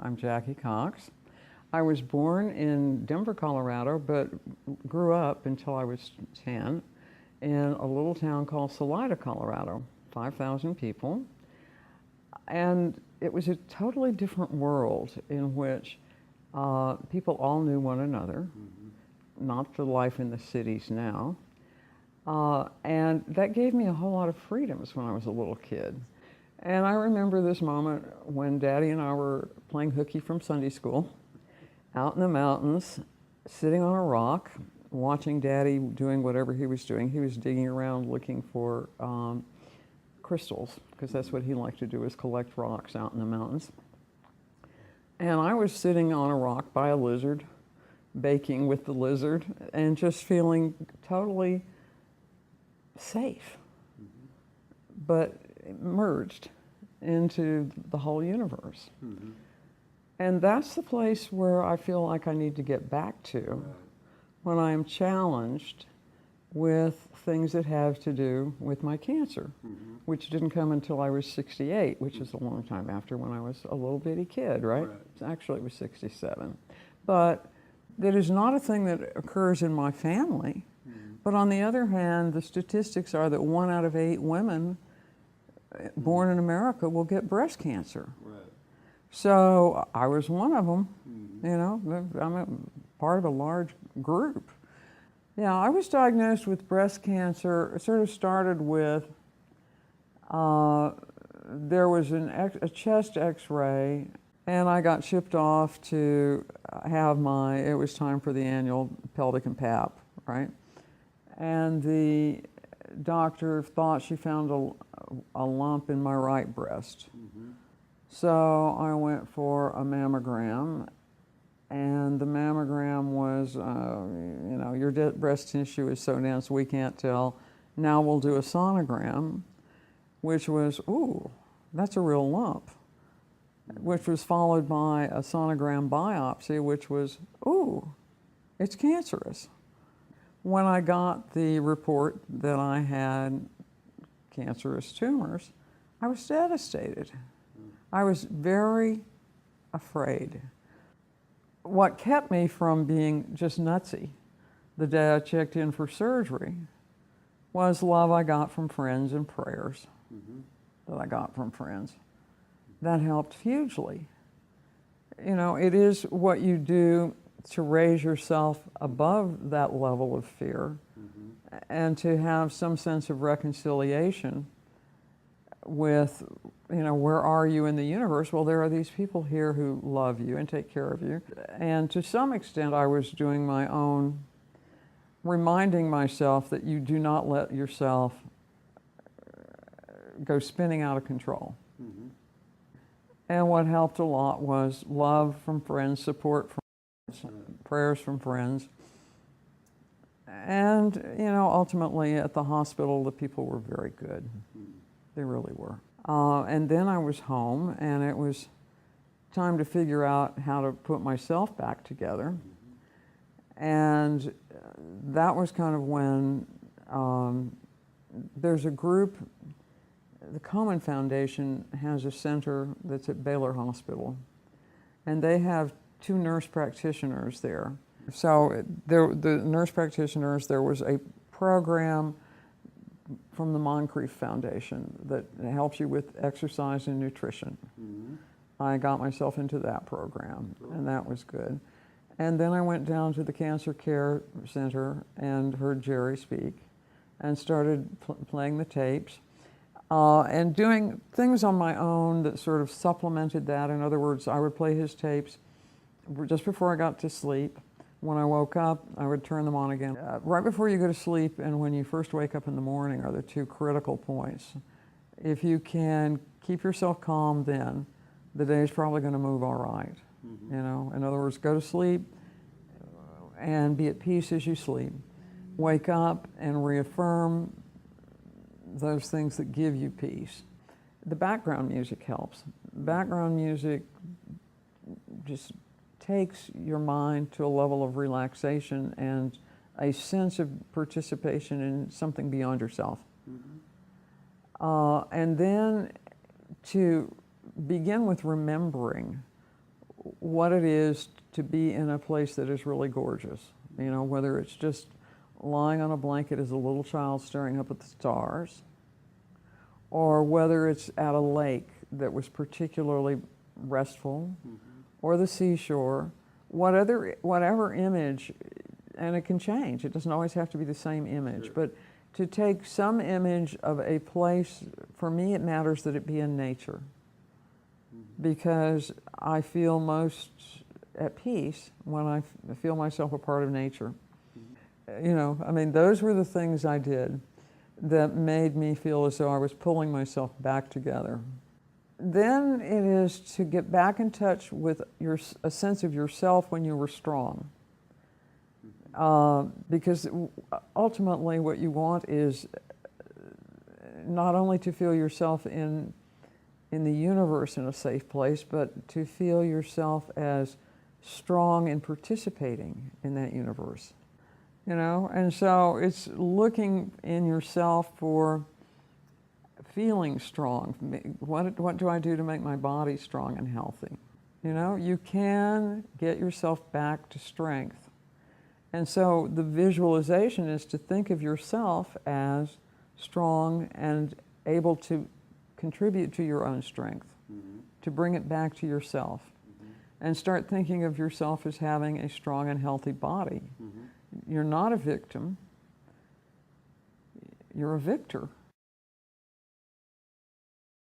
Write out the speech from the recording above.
I'm Jackie Cox. I was born in Denver, Colorado, but grew up until I was 10 in a little town called Salida, Colorado, 5,000 people. And it was a totally different world in which people all knew one another, not the life in the cities now. And that gave me a whole lot of freedoms when I was a little kid. And I remember this moment when Daddy and I were playing hooky from Sunday school out in the mountains, sitting on a rock, watching Daddy doing whatever he was doing. He was digging around looking for crystals, because that's what he liked to do, is collect rocks out in the mountains. And I was sitting on a rock by a lizard, baking with the lizard, and just feeling totally safe, but merged into the whole universe. And that's the place where I feel like I need to get back to when I am challenged with things that have to do with my cancer, which didn't come until I was 68, which is a long time after when I was a little bitty kid, right? Actually, it was 67. But that is not a thing that occurs in my family. But on the other hand, the statistics are that 1 out of 8 women born in America will get breast cancer. So I was one of them, you know, I'm a part of a large group. Yeah, I was diagnosed with breast cancer. It sort of started with, there was a chest x-ray, and I got shipped off to have it was time for the annual pelvic and pap, right? And the doctor thought she found a lump in my right breast. So I went for a mammogram, and the mammogram was, you know, your breast tissue is so dense we can't tell. Now we'll do a sonogram, which was, ooh, that's a real lump, which was followed by a sonogram biopsy, which was, ooh, it's cancerous. When I got the report that I had cancerous tumors, I was devastated. I was very afraid. What kept me from being just nutsy the day I checked in for surgery was love I got from friends and prayers that I got from friends. That helped hugely. You know, it is what you do to raise yourself above that level of fear and to have some sense of reconciliation with, you know, where are you in the universe? Well, there are these people here who love you and take care of you. And to some extent, I was doing my own, reminding myself that you do not let yourself go spinning out of control. And what helped a lot was love from friends, support from prayers from friends. And, you know, ultimately at the hospital, the people were very good. They really were. And then I was home, and it was time to figure out how to put myself back together. And that was kind of when there's a group, the Komen Foundation has a center that's at Baylor Hospital, and they have 2 nurse practitioners there. So the nurse practitioners, there was a program from the Moncrief Foundation that helps you with exercise and nutrition. I got myself into that program, and that was good. And then I went down to the Cancer Care Center and heard Jerry speak and started playing the tapes and doing things on my own that sort of supplemented that. In other words, I would play his tapes just before I got to sleep. When I woke up, I would turn them on again. Right before you go to sleep and when you first wake up in the morning are the 2 critical points. If you can keep yourself calm then, the day's probably going to move all right. You know, in other words, go to sleep and be at peace as you sleep. Wake up and reaffirm those things that give you peace. The background music helps. Background music just takes your mind to a level of relaxation and a sense of participation in something beyond yourself. Mm-hmm. 'Â€ And then to begin with remembering what it is to be in a place that is really gorgeous. You know, whether it's just lying on a blanket as a little child staring up at the stars, or whether it's at a lake that was particularly restful, or the seashore, whatever image, and it can change. It doesn't always have to be the same image, Sure. but to take some image of a place, for me it matters that it be in nature, because I feel most at peace when I feel myself a part of nature. You know, I mean, those were the things I did that made me feel as though I was pulling myself back together. Then it is to get back in touch with a sense of yourself when you were strong. Because ultimately what you want is not only to feel yourself in the universe in a safe place, but to feel yourself as strong and participating in that universe. You know, and so it's looking in yourself for feeling strong. What do I do to make my body strong and healthy? You know, you can get yourself back to strength. And so the visualization is to think of yourself as strong and able to contribute to your own strength, to bring it back to yourself. And start thinking of yourself as having a strong and healthy body. You're not a victim, you're a victor.